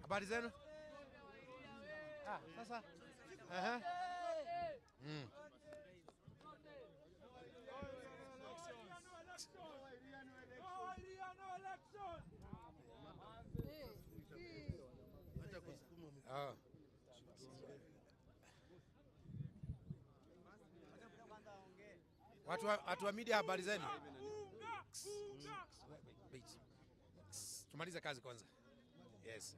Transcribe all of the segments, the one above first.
Habari zenu? Sasa. Watu wa media, habari zenu? Tumalize kazi kwanza. Yes.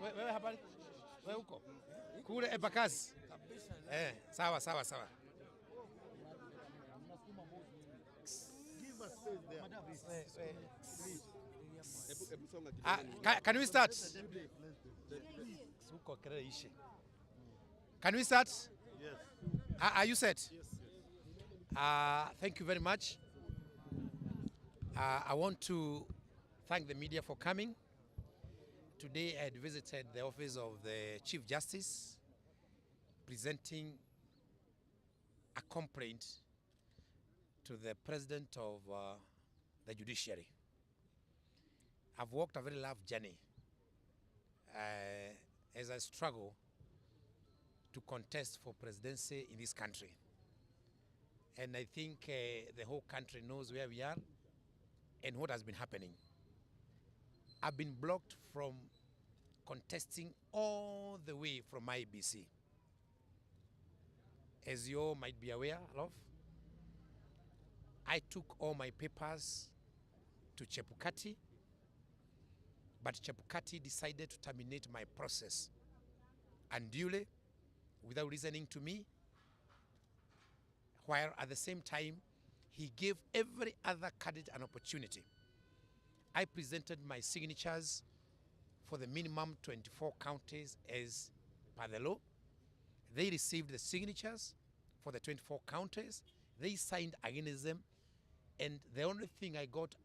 Wewe habari? Wewe uko? Kule Epakazi? Sawa. Can we start? Can we start? Yes. Are you set? Yes. Thank you very much. I want to thank the media for coming. Today I had visited the office of the Chief Justice presenting a complaint to the President of the Judiciary. I've walked a very rough journey as I struggle to contest for presidency in this country. And I think the whole country knows where we are and what has been happening. I've been blocked from contesting all the way from IBC. As you all might be aware of, I took all my papers to Chebukati, but Chebukati decided to terminate my process unduly without listening to me, while at the same time he gave every other candidate an opportunity. I presented my signatures for the minimum 24 counties as per the law. They received the signatures for the 24 counties. They signed against them, and the only thing I got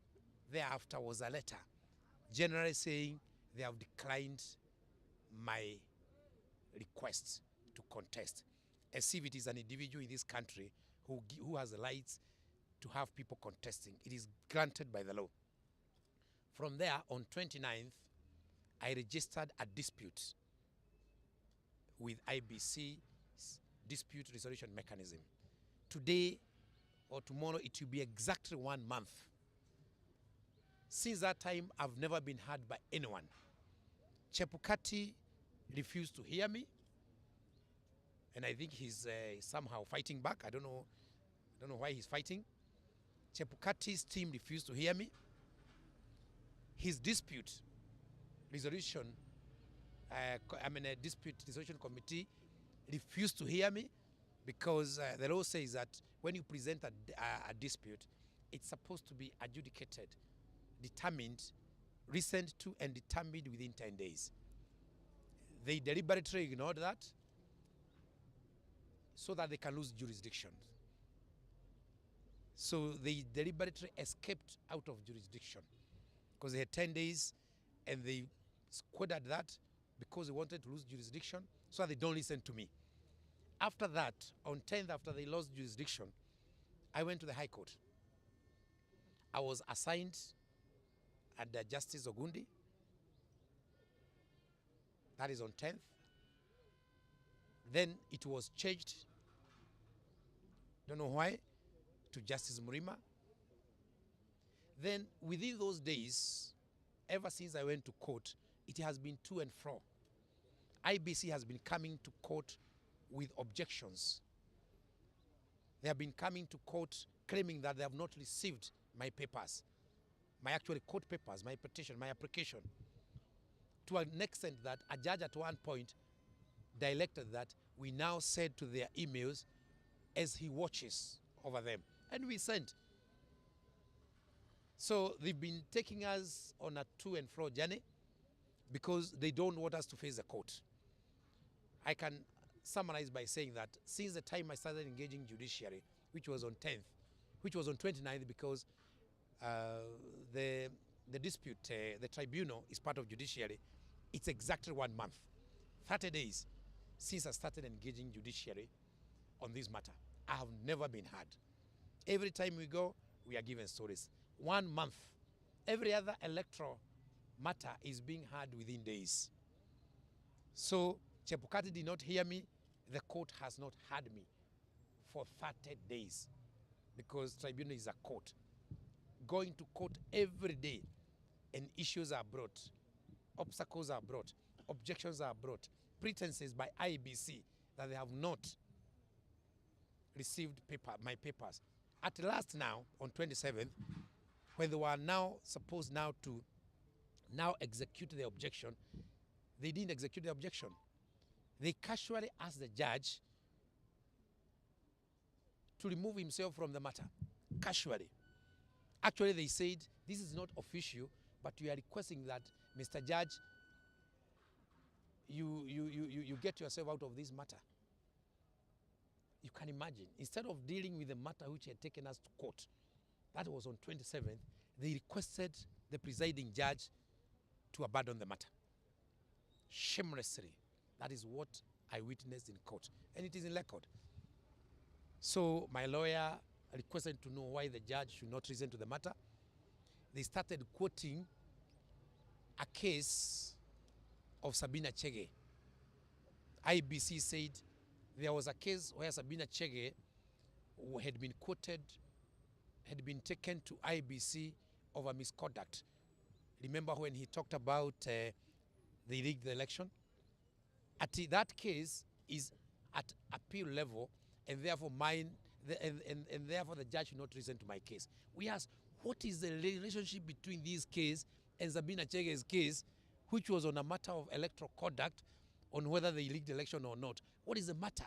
thereafter was a letter generally saying they have declined my request to contest, as if it is an individual in this country who has the rights to have people contesting. It is granted by the law. From there, on 29th, I registered a dispute with IBC's dispute resolution mechanism. Today or tomorrow, it will be exactly 1 month. Since that time, I've never been heard by anyone. Chebukati refused to hear me, and I think he's somehow fighting back. I don't know why he's fighting. Chebukati's team refused to hear me. His dispute resolution, a dispute resolution committee refused to hear me because the law says that when you present a dispute, it's supposed to be adjudicated, determined, listened to, and determined within 10 days. They deliberately ignored that so that they can lose jurisdiction. So they deliberately escaped out of jurisdiction because they had 10 days and they squandered that because they wanted to lose jurisdiction so that they don't listen to me. After that, on 10th, after they lost jurisdiction, I went to the High Court. I was assigned under Justice Ogundi. That is on 10th. Then it was changed, don't know why, to Justice Murima. Then within those days, ever since I went to court, it has been to and fro. IBC has been coming to court with objections. They have been coming to court claiming that they have not received my papers, my actual court papers, my petition, my application, to an extent that a judge at one point directed that we now send to their emails as he watches over them. And we sent. So they've been taking us on a to and fro journey because they don't want us to face the court. I can summarize by saying that since the time I started engaging judiciary, which was on 10th, which was on 29th, because the dispute, the tribunal is part of judiciary, it's exactly 1 month. 30 days since I started engaging judiciary on this matter. I have never been heard. Every time we go, we are given stories. 1 month, every other electoral matter is being heard within days. So Chebukati did not hear me. The court has not heard me for 30 days because tribunal is a court. Going to court every day and issues are brought, obstacles are brought, objections are brought, pretenses by IBC that they have not received my papers. At last now, on 27th, when they were now supposed now to execute the objection, they didn't execute the objection. They casually asked the judge to remove himself from the matter. Casually. Actually, they said, this is not official, but we are requesting that, Mr. Judge, you get yourself out of this matter. You can imagine, instead of dealing with the matter which had taken us to court, that was on 27th, they requested the presiding judge to abandon the matter. Shamelessly. That is what I witnessed in court, and it is in record. So my lawyer requested to know why the judge should not listen to the matter. They started quoting a case of Sabina Chege. IBC said there was a case where Sabina Chege had been quoted, had been taken to IBC over misconduct. Remember when he talked about they rigged the election? That case is at appeal level, and therefore and therefore the judge should not listen to my case. We asked, what is the relationship between this case and Sabina Chege's case, which was on a matter of electoral conduct, on whether they rigged the election or not? What is the matter?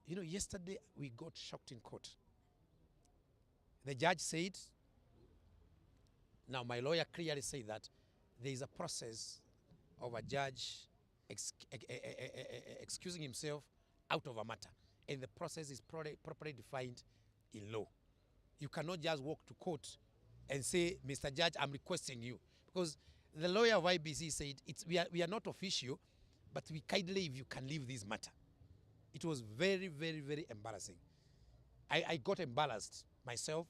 You know, yesterday we got shocked in court. The judge said, now my lawyer clearly said that there is a process of a judge excusing himself out of a matter, and the process is properly defined in law. You cannot just walk to court and say, Mr. Judge, I'm requesting you. Because the lawyer of IBC said, we are not official, but we kindly, if you can leave this matter. It was very, very, very embarrassing. I got embarrassed myself,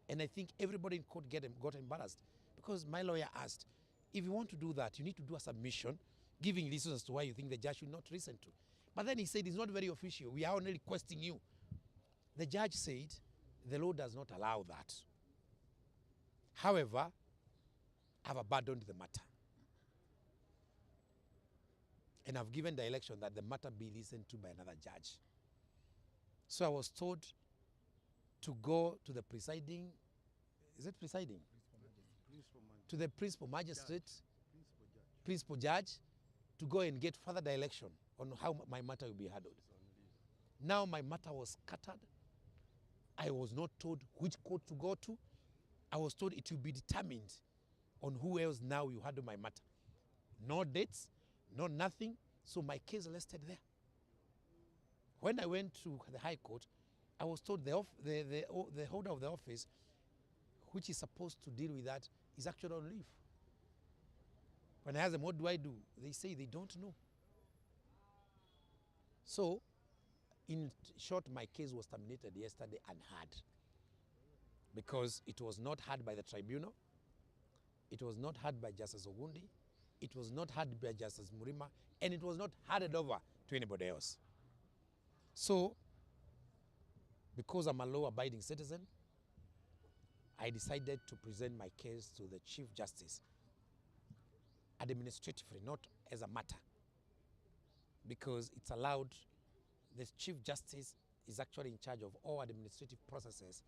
and I think everybody in court got embarrassed, because my lawyer asked, if you want to do that, you need to do a submission, giving reasons as to why you think the judge should not listen to. But then he said, it's not very official. We are only requesting you. The judge said, the law does not allow that. However, I've abandoned the matter. And I've given the election that the matter be listened to by another judge. So I was told to go to the presiding, is it presiding? To the principal magistrate, principal judge, to go and get further direction on how my matter will be handled. Now my matter was scattered. I was not told which court to go to. I was told it will be determined on who else now will handle my matter. No dates, no nothing, so my case rested there. When I went to the High Court, I was told the holder of the office, which is supposed to deal with that, is actually on leave. When I asked them, what do I do? They say they don't know. So, in short, my case was terminated yesterday unheard, because it was not heard by the tribunal, it was not heard by Justice Ogundi, it was not heard by Justice Murima, and it was not handed over to anybody else. So, because I'm a law-abiding citizen, I decided to present my case to the Chief Justice administratively, not as a matter, because it's allowed. The Chief Justice is actually in charge of all administrative processes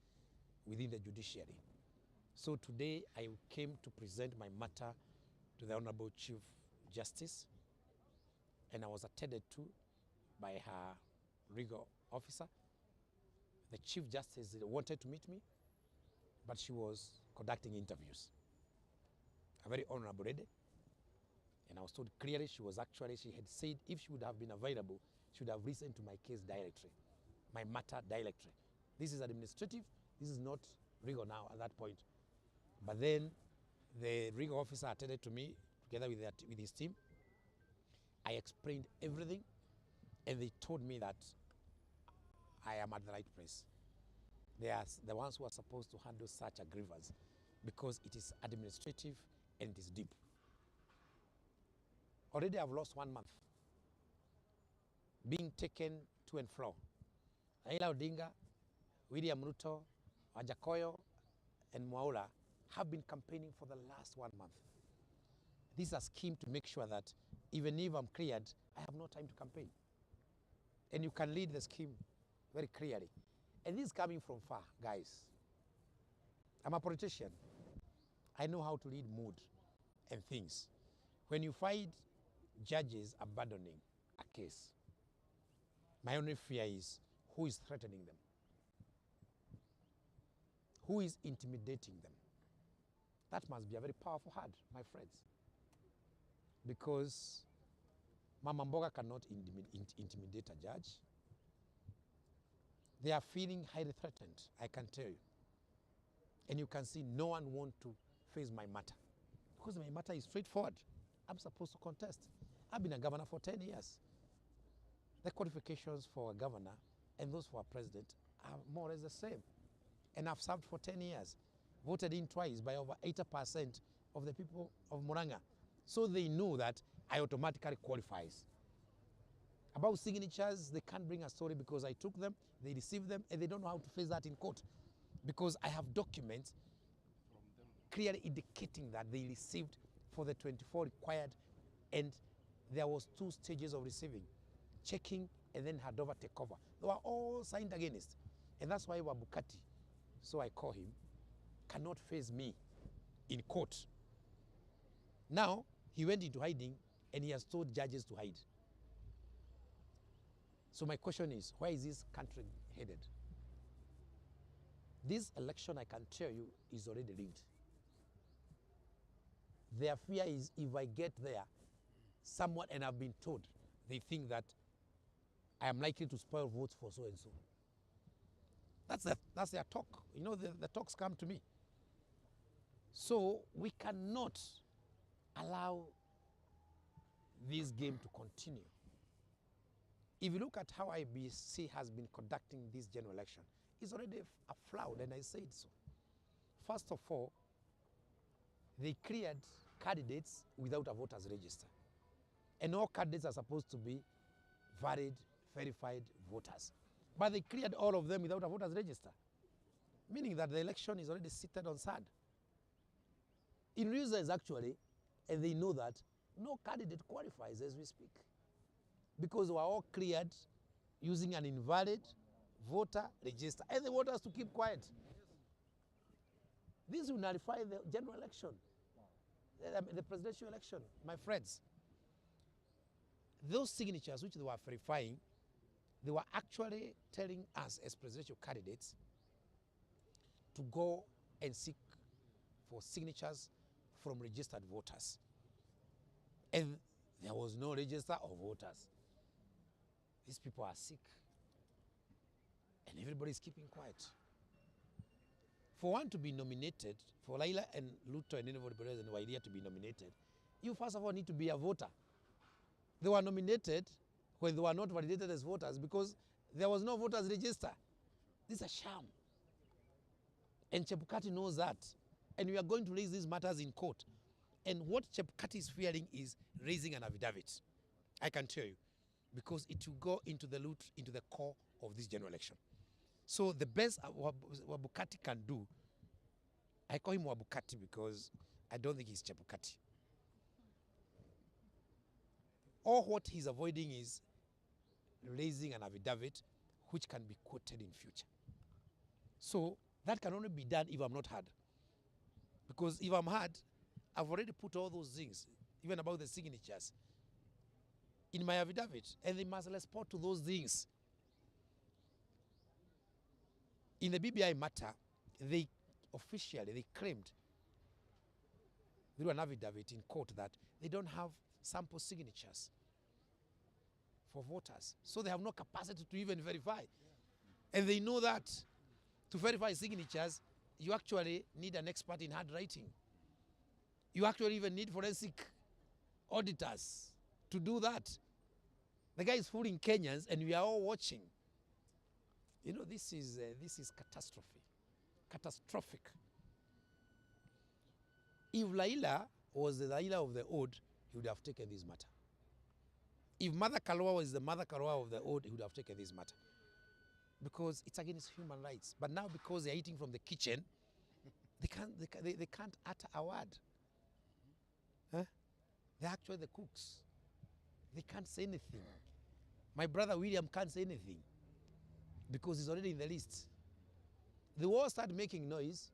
within the judiciary. So today I came to present my matter to the Honorable Chief Justice, and I was attended to by her legal officer. The Chief Justice wanted to meet me, but she was conducting interviews. A very honorable lady. And I was told clearly she had said if she would have been available, she would have listened to my case directly, my matter directly. This is administrative, this is not legal now at that point. But then the legal officer attended to me together with his team, I explained everything, and they told me that I am at the right place. They are the ones who are supposed to handle such a grievance, because it is administrative and it is deep. Already I've lost 1 month being taken to and fro. Raila Odinga, William Ruto, Wajakoyo, and Mwaura have been campaigning for the last 1 month. This is a scheme to make sure that even if I'm cleared, I have no time to campaign. And you can lead the scheme very clearly. And this is coming from far, guys. I'm a politician. I know how to read mood and things. When you find judges abandoning a case, my only fear is who is threatening them? Who is intimidating them? That must be a very powerful hand, my friends. Because Mama Mboga cannot intimidate a judge. They are feeling highly threatened, I can tell you. And you can see no one wants to face my matter. Because my matter is straightforward. I'm supposed to contest. I've been a governor for 10 years. The qualifications for a governor and those for a president are more or less the same. And I've served for 10 years. Voted in twice by over 80% of the people of Murang'a. So they know that I automatically qualifies. About signatures, they can't bring a story because I took them, they received them, and they don't know how to face that in court. Because I have documents clearly indicating that they received for the 24 required, and there was 2 stages of receiving, checking and then handover takeover. They were all signed against. And that's why Wabukati, so I call him, cannot face me in court. Now, he went into hiding and he has told judges to hide. So my question is, where is this country headed? This election, I can tell you, is already rigged. Their fear is if I get there, someone, and I've been told, they think that I am likely to spoil votes for so and so. That's their talk. You know, the talks come to me. So we cannot allow this game to continue. If you look at how IBC has been conducting this general election, it's already a flout, and I said so. First of all, they cleared candidates without a voters register. And all candidates are supposed to be valid, verified voters. But they cleared all of them without a voters register, meaning that the election is already seated on sand. In reasons actually, and they know that no candidate qualifies as we speak, because we are all cleared using an invalid voter register, and they want us to keep quiet. This will nullify the general election, the presidential election, my friends. Those signatures which they were verifying, they were actually telling us as presidential candidates to go and seek for signatures from registered voters. And there was no register of voters. These people are sick. And everybody is keeping quiet. For one to be nominated, for Laila and Luto and anybody else and Iria to be nominated, you first of all need to be a voter. They were nominated when they were not validated as voters because there was no voters register. This is a sham. And Chebukati knows that. And we are going to raise these matters in court. And what Chebukati is fearing is raising an affidavit. I can tell you. Because it will go into the root, into the core of this general election. So the best Wabukati can do, I call him Wabukati because I don't think he's Chebukati. Or what he's avoiding is raising an affidavit which can be quoted in future. So that can only be done if I'm not heard. Because if I'm heard, I've already put all those things, even about the signatures, in my affidavit, and they must respond to those things. In the BBI matter, they claimed through an affidavit in court that they don't have sample signatures for voters. So they have no capacity to even verify. And they know that to verify signatures, you actually need an expert in handwriting. You actually even need forensic auditors to do that. The guy is fooling Kenyans, and we are all watching. You know, this is catastrophe, catastrophic. If Laila was the Laila of the old, he would have taken this matter. If Mother Karua was the Mother Karua of the old, he would have taken this matter. Because it's against human rights. But now, because they're eating from the kitchen, they can't utter a word. Huh? They're actually the cooks. They can't say anything. My brother William can't say anything because he's already in the list. The war started making noise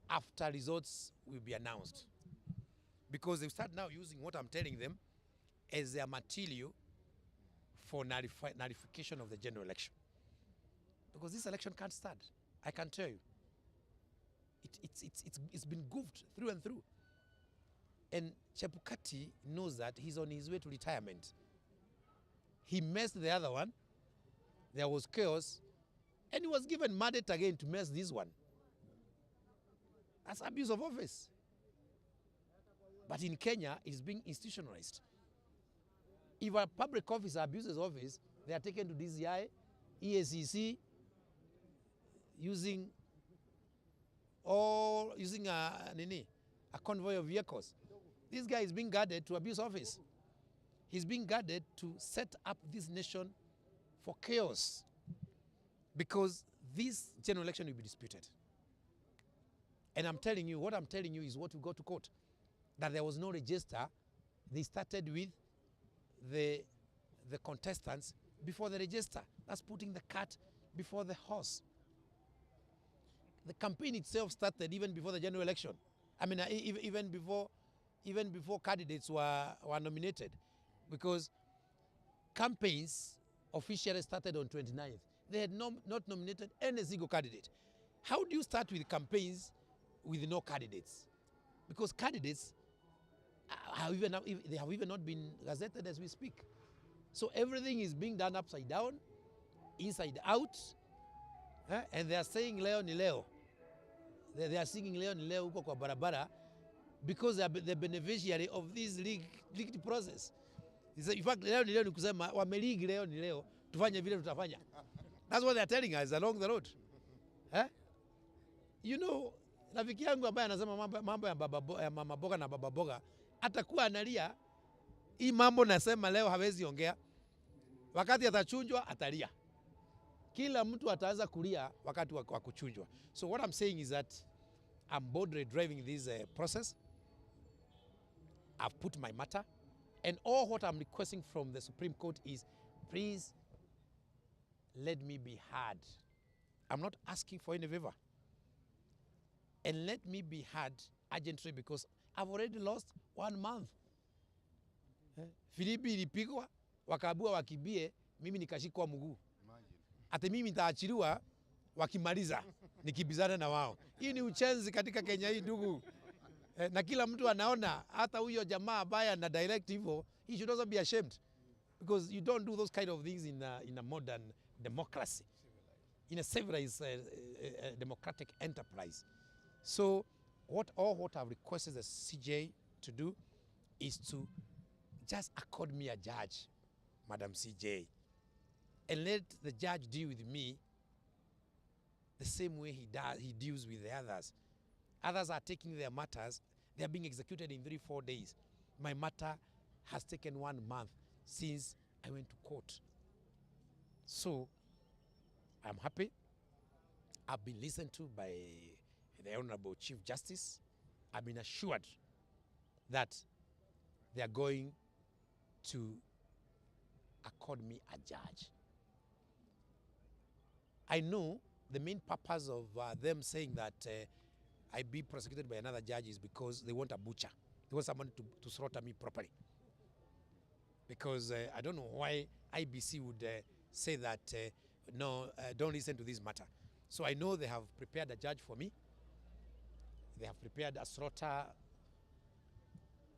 after results will be announced, because they start now using what I'm telling them as their material for nullification of the general election. Because this election can't start, I can tell you. It's been goofed through and through. And Chebukati knows that he's on his way to retirement. He messed the other one, there was chaos, and he was given mandate again to mess this one. That's abuse of office. But in Kenya, it's being institutionalized. If a public officer abuses office, they are taken to DCI, EACC, using a convoy of vehicles. This guy is being guarded to abuse office. He's being guarded to set up this nation for chaos, because this general election will be disputed. And I'm telling you, what I'm telling you is what will go to court. That there was no register. They started with the contestants before the register. That's putting the cart before the horse. The campaign itself started even before the general election. I mean, even before candidates were nominated, because campaigns officially started on 29th. They had not nominated any single candidate. How do you start with campaigns with no candidates? Because candidates they have even not been gazetted as we speak. So everything is being done upside down, inside out, and they are saying leo ni leo. They are singing leo ni leo huko kwa barabara, because they are the beneficiary of this leaked process. In fact, leo ni leo ni kusema wameligi leo ni leo, tufanye vile tutafanya. That's what they are telling us along the road. You know, rafiki yangu ambaye anasema mambo ya mama boga na baba boga, atakuwa analia. Hii mambo nasema leo hawezi ongea. Wakati atachunjwa atalia. Kila mtu ataanza kulia wakati wa kuchunjwa. So what I'm saying is that I'm boldly driving this process. I've put my matter, and all what I'm requesting from the Supreme Court is, please let me be heard. I'm not asking for any favor. And let me be heard urgently, because I've already lost 1 month. Filipi ilipigwa, wakaabua wakibie, mimi nikashikwa mguu. Ate mimi nitaachiliwa wakimaliza, nikibizana na wao. Hii ni uchenzi katika Kenya hii, ndugu. Na kila mtu anaona, hata huyo jamaa ambaye ana direct hivyo, he should also be ashamed. Because you don't do those kind of things in a modern democracy. In a civilized democratic enterprise. So what I've requested the CJ to do is to just accord me a judge, Madam CJ, and let the judge deal with me the same way he deals with the others. Others are taking their matters, they are being executed in 3-4 days. My matter has taken 1 month since I went to court. So I'm happy. I've been listened to by the Honorable Chief Justice. I've been assured that they are going to accord me a judge. I know the main purpose of them saying that I be prosecuted by another judge is because they want a butcher. They want someone to slaughter me properly. Because I don't know why IBC would say that, no, don't listen to this matter. So I know they have prepared a judge for me. They have prepared a slaughter,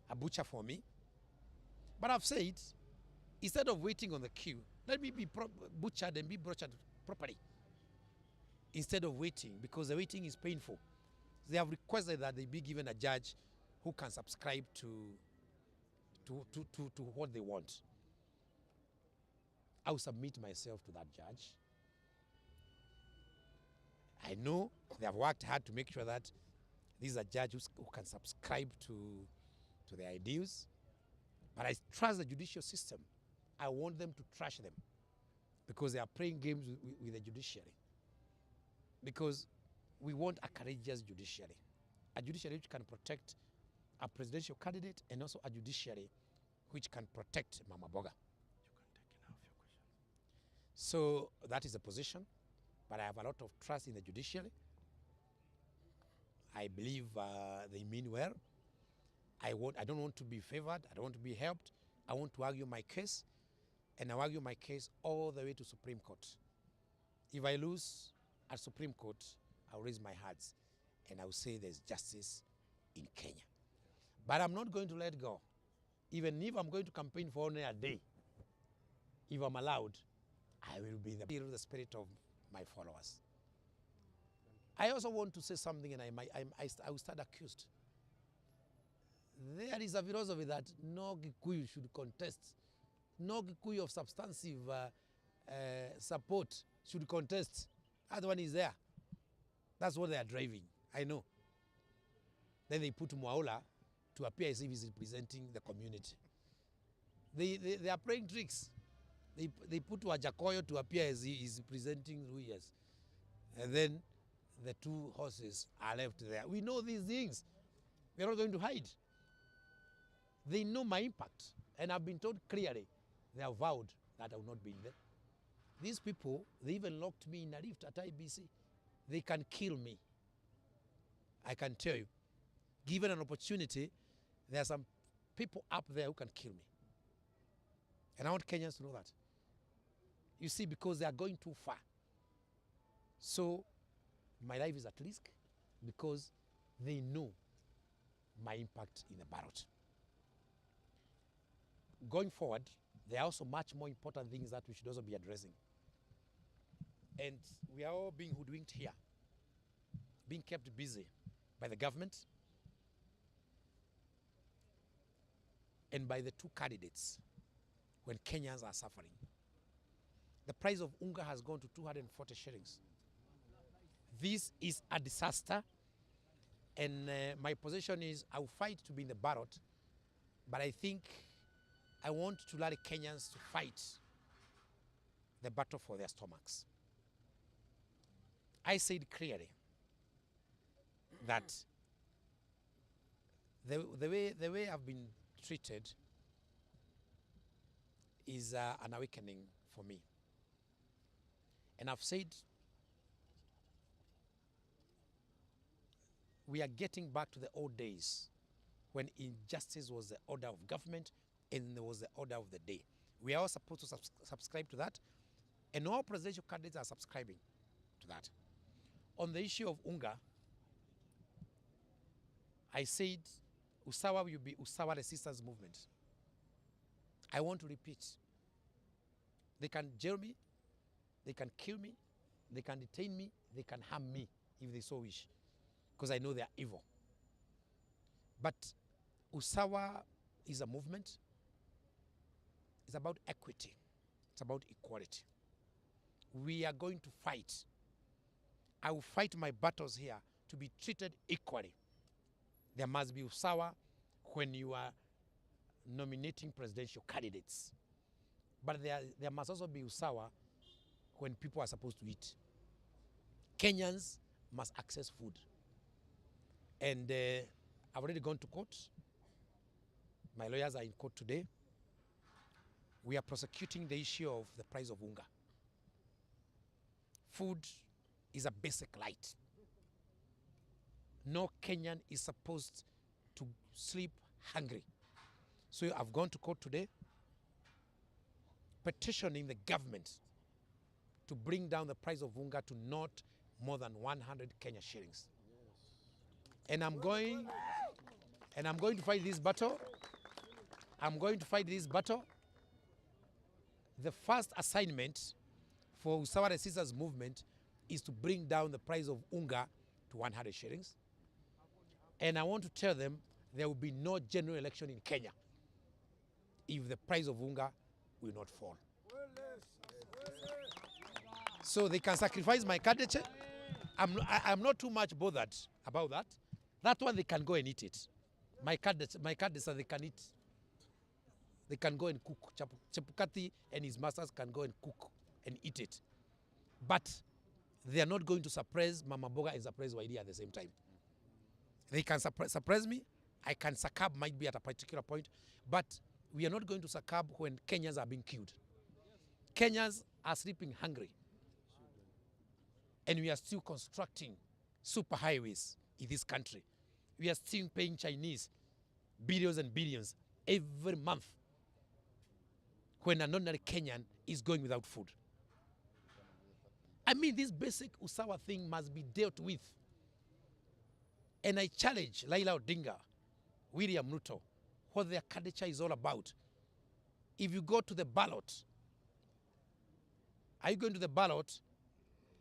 a butcher for me. But I've said, instead of waiting on the queue, let me be butchered and be butchered properly. Instead of waiting, because the waiting is painful. They have requested that they be given a judge who can subscribe to to what they want. I will submit myself to that judge. I know they have worked hard to make sure that this is a judge who can subscribe to their ideals. But I trust the judicial system. I want them to trash them because they are playing games with the judiciary. Because we want a courageous judiciary. A judiciary which can protect a presidential candidate and also a judiciary which can protect Mama Boga. So that is the position. But I have a lot of trust in the judiciary. I believe they mean well. I don't want to be favored. I don't want to be helped. I want to argue my case, and I argue my case all the way to Supreme Court. If I lose at Supreme Court, I'll raise my hands, and I will say there's justice in Kenya. But I'm not going to let go. Even if I'm going to campaign for only a day, if I'm allowed, I will be the spirit of my followers. I also want to say something, and I will start accused. There is a philosophy that no Gikuyu should contest. No Gikuyu of substantive support should contest. That one is there. That's what they are driving. I know. Then they put Mwaula to appear as if he's representing the community. They are playing tricks. They put Wajakoyo to appear as he is representing Ruyas. And then the two horses are left there. We know these things. We're not going to hide. They know my impact. And I've been told clearly, they have vowed that I will not be in there. These people, they even locked me in a lift at IBC. They can kill me. I can tell you. Given an opportunity, there are some people up there who can kill me. And I want Kenyans to know that. You see, because they are going too far. So my life is at risk because they know my impact in the ballot. Going forward, there are also much more important things that we should also be addressing. And we are all being hoodwinked here, being kept busy by the government and by the two candidates when Kenyans are suffering. The price of unga has gone to 240 shillings. This is a disaster, and my position is I will fight to be in the ballot, but I think I want to let Kenyans to fight the battle for their stomachs. I said clearly that the way I've been treated is an awakening for me. And I've said we are getting back to the old days when injustice was the order of government and there was the order of the day. We are all supposed to subscribe to that, and all presidential candidates are subscribing to that. On the issue of unga, I said Usawa will be Usawa resistance movement. I want to repeat. They can jail me, they can kill me, they can detain me, they can harm me if they so wish, because I know they are evil. But Usawa is a movement. It's about equity. It's about equality. We are going to fight. I will fight my battles here to be treated equally. There must be Usawa when you are nominating presidential candidates. But there must also be Usawa when people are supposed to eat. Kenyans must access food. And I've already gone to court. My lawyers are in court today. We are prosecuting the issue of the price of unga. Food is a basic right. No Kenyan is supposed to sleep hungry. So I've gone to court today petitioning the government to bring down the price of unga to not more than 100 Kenya shillings. And I'm going to fight this battle. I'm going to fight this battle. The first assignment for Usawa Resistance Movement is to bring down the price of unga to 100 shillings. And I want to tell them there will be no general election in Kenya if the price of unga will not fall. So they can sacrifice my candidature. I'm not too much bothered about that. That one they can go and eat it. My candidates they can eat. They can go and cook. Chepukati and his masters can go and cook and eat it. But they are not going to suppress Mama Boga and suppress Iria at the same time. They can suppress me. I can succumb, might be at a particular point. But we are not going to succumb when Kenyans are being killed. Kenyans are sleeping hungry. And we are still constructing super highways in this country. We are still paying Chinese billions and billions every month when an ordinary Kenyan is going without food. I mean, this basic Usawa thing must be dealt with. And I challenge Raila Odinga, William Ruto, what their candidature is all about. If you go to the ballot, are you going to the ballot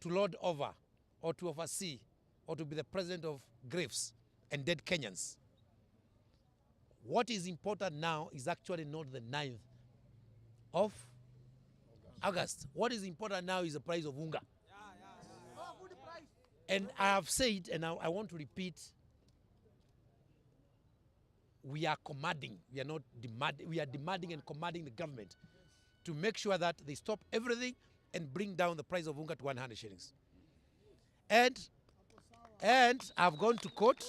to lord over or to oversee or to be the president of graves and dead Kenyans? What is important now is actually not the 9th of August. What is important now is the price of unga. And I have said, and I want to repeat, we are commanding, we are not demanding, we are demanding and commanding the government to make sure that they stop everything and bring down the price of unga to 100 shillings. And I've gone to court,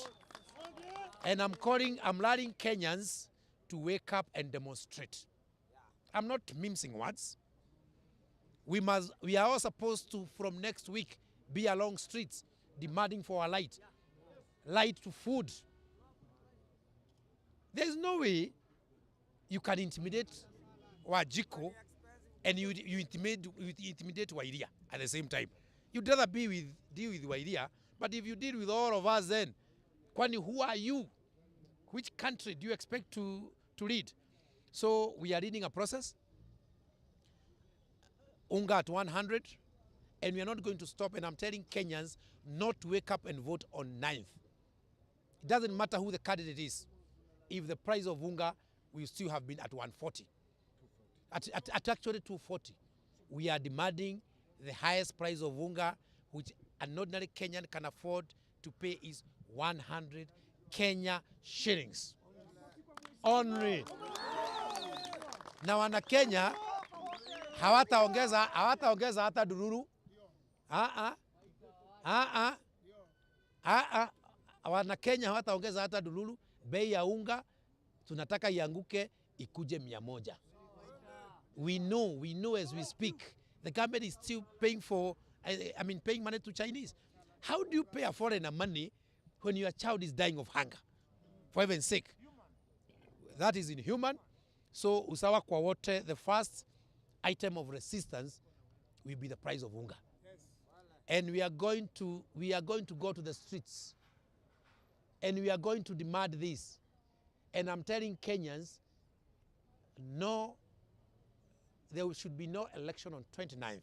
and I'm urging Kenyans to wake up and demonstrate. I'm not mincing words. We are all supposed to, from next week, be along streets demanding for a light to food. There's no way you can intimidate Wajiko and you intimidate Iria at the same time. You'd rather deal with Iria, but if you deal with all of us, then Kwani, who are you? Which country do you expect to lead? So we are leading a process. Unga at 100, and we are not going to stop. And I'm telling Kenyans not to wake up and vote on 9th. It doesn't matter who the candidate is. If the price of unga will still have been at 140, at actually 240, we are demanding the highest price of unga, which an ordinary Kenyan can afford to pay, is 100 Kenya shillings only. Na wana Kenya hawataongeza hata dururu. Wana Kenya hawataongeza hata dururu. Bei ya unga tunataka ianguke ikuje 100. We know as we speak, the government is still paying paying money to Chinese. How do you pay a foreigner money when your child is dying of hunger? For heaven's sake. That is inhuman. So Usawa kwa wote, the first item of resistance will be the price of unga. And we are going to go to the streets. And we are going to demand this. And I'm telling Kenyans, no, there should be no election on 29th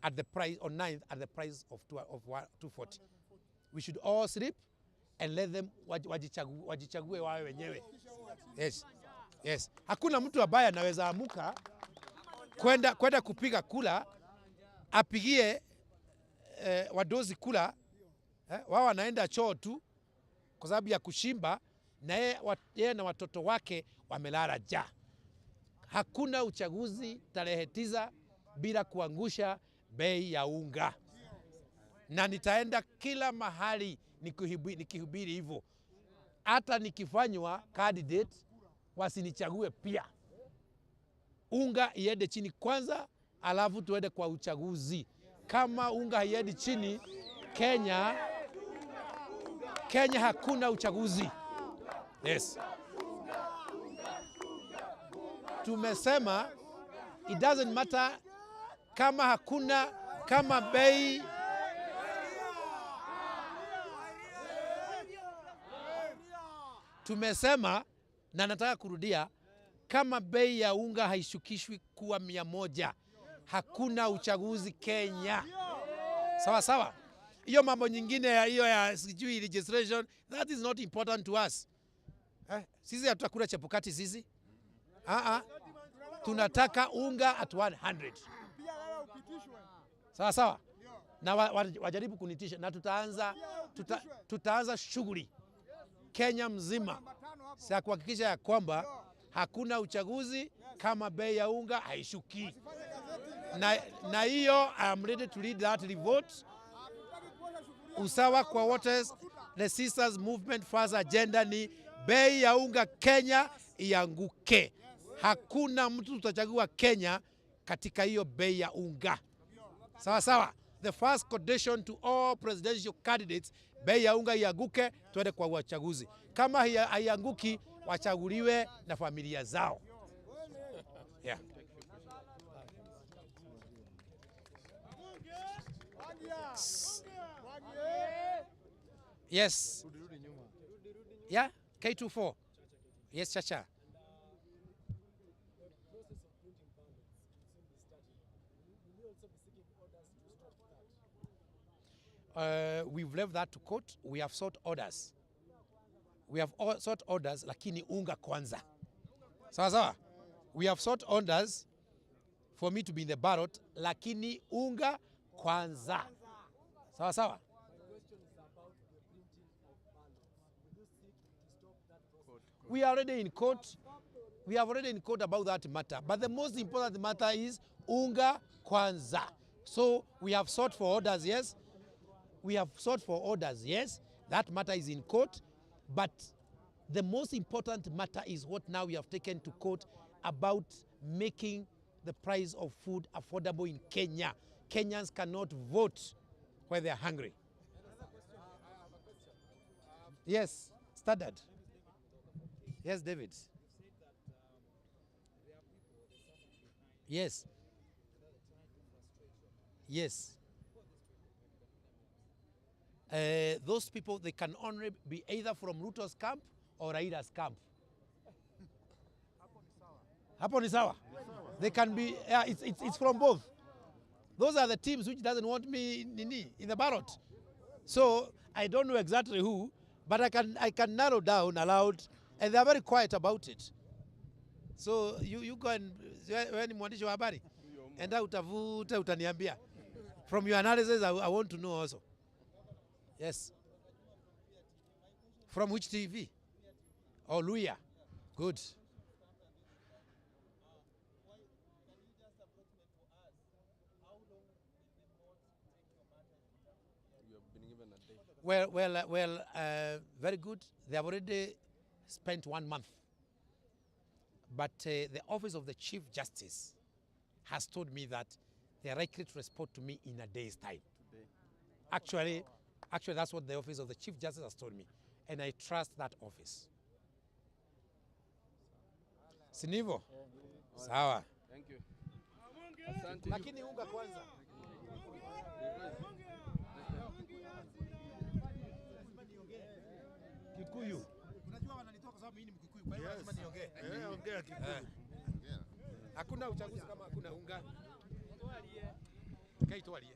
at the price, on 9th at the price of 240. We should all sleep and let them wajichague wawe wenyewe. Yes. Hakuna mtu ambaye anaweza amuka kwenda kupiga kula, apigie wadozi kula, wao wanaenda choo tu kwa sababu ya kushimba, na yeye na watoto wake wamelala njaa. Hakuna uchaguzi tarehe 9 bila kuangusha bei ya unga. Na nitaenda kila mahali nikihubiri hivyo. Hata nikifanywa candidate wasinichague pia. Unga iende chini kwanza, alafu tuende kwa uchaguzi. Kama unga haiendi chini, Kenya hakuna uchaguzi. Yes. Tumesema it doesn't matter kama bei tumesema, na nataka kurudia, kama bei ya unga haishukishwi kuwa 100, hakuna uchaguzi Kenya. Sawa. Hiyo mambo nyingine hiyo ya sijui registration, that is not important to us. Sisi hatukula chepukati sisi. Tunataka unga at 100. Sawa sawa? Na wajaribu kunitisha na tutaanza shughuli Kenya mzima za kuhakikisha ya kwamba hakuna uchaguzi kama bei ya unga haishuki. Na hiyo I am ready to lead that revolt. Usawa kwa wote, the sisters movement first agenda ni bei ya unga Kenya ianguke. Hakuna mtu tutachagua Kenya katika hiyo bei ya unga. Sawa sawa. The first condition to all presidential candidates, bei ya unga ianguke, tuende kwa uchaguzi. Kama haianguki, wachaguliwe na familia zao. Yeah. Yes. Yeah, K24. Yes, Chacha. We've left that to court. We have sought orders. We have sought orders, lakini unga kwanza. Sawa sawa? We have sought orders for me to be in the ballot, lakini unga kwanza. Sawa sawa? We are already in court. We have already in court about that matter. But the most important matter is unga kwanza. So we have sought for orders, yes. We have sought for orders, yes. That matter is in court. But the most important matter is what now we have taken to court about making the price of food affordable in Kenya. Kenyans cannot vote when they are hungry. Yes, Standard. Yes, David. Yes. Yes. Those people, they can only be either from Ruto's camp or Raila's camp. Hapo ni sawa. They can be, yeah, it's from both. Those are the teams which doesn't want me in the ballot. So I don't know exactly who, but I can narrow down aloud, and they are very quiet about it. So you go and, wewe ni mwandishi wa habari, enda utavuta utaniambia. From your analysis, I want to know also. Yes. From which TV? Oh, Luya. Good. Well, very good. They have already spent 1 month. But the office of the Chief Justice has told me that they are likely to respond to me in a day's time. Actually, that's what the office of the Chief Justice has told me. And I trust that office. Sinivo? Sawa. Thank you. Lakini unga kwanza. Kikuyu. Unajua wananitoka sababu mimi ni Mkikuyu, kwa hiyo lazima niongee. Ongea Kikuyu. Hakuna uchaguzi kama hakuna unga. Kaitwalie.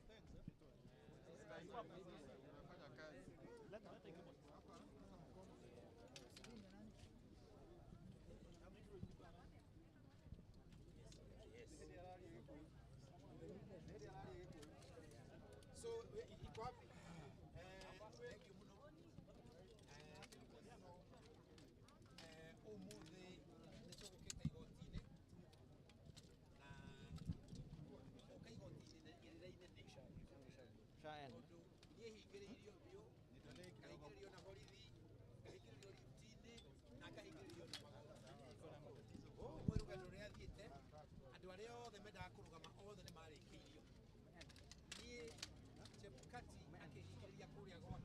Kati akĩhingĩrĩria kũrĩa gwake